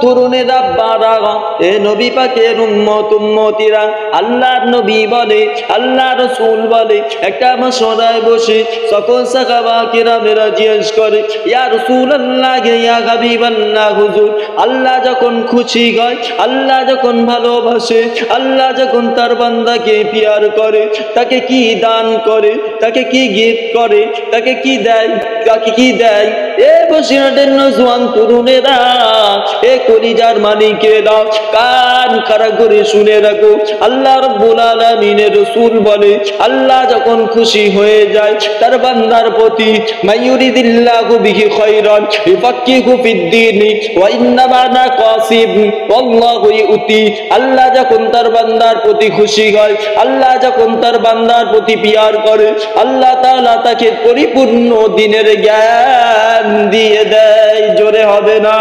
তরুণেরা বাড়া এ নবী পাকের উম্মত উম্মতিরা, আল্লাহর নবী বলে, আল্লাহ রাসূল বলে, একটা মশওয়ারায় বসে সকল সাহাবা কিরামেরা জিজ্ঞেস করে, ইয়া রাসূলুল্লাহ, ইয়া হাবিবাল্লাহ, হুজুর, আল্লাহ যখন খুশি হয়, আল্লাহ যখন ভালোবাসে, আল্লাহ যখন তার বান্দাকে পিয়ার করে, তাকে কি দান করে, তাকে কি গিফট করে, তাকে কি দেয়, তাকে কি দেয়? এ বসিরহাটের নওজোয়ান তরুণেরা, এ কলিজার মালিকেরা, কান খাড়া করে শুনে রাখো, আল্লাহ রাব্বুল আলামিনের রাসূল বলে, আল্লাহ যখন খুশি হয়ে যায় তার বান্দার প্রতি, মাইয়ুরিদিল্লাহু বিহি খায়রান ইউফাক্কিহু ফিদ্দীন ওয়া ইন্নামা আনা কাসিব ওয়াল্লাহু ইউতি। আল্লাহ যখন তার বান্দার প্রতি খুশি হয়, আল্লাহ যখন তার বান্দার প্রতি পিয়ার করে, আল্লাহ তাআলা তাকে পরিপূর্ণ দ্বীনের জ্ঞান দিয়ে দেয়। জোরে হবে না?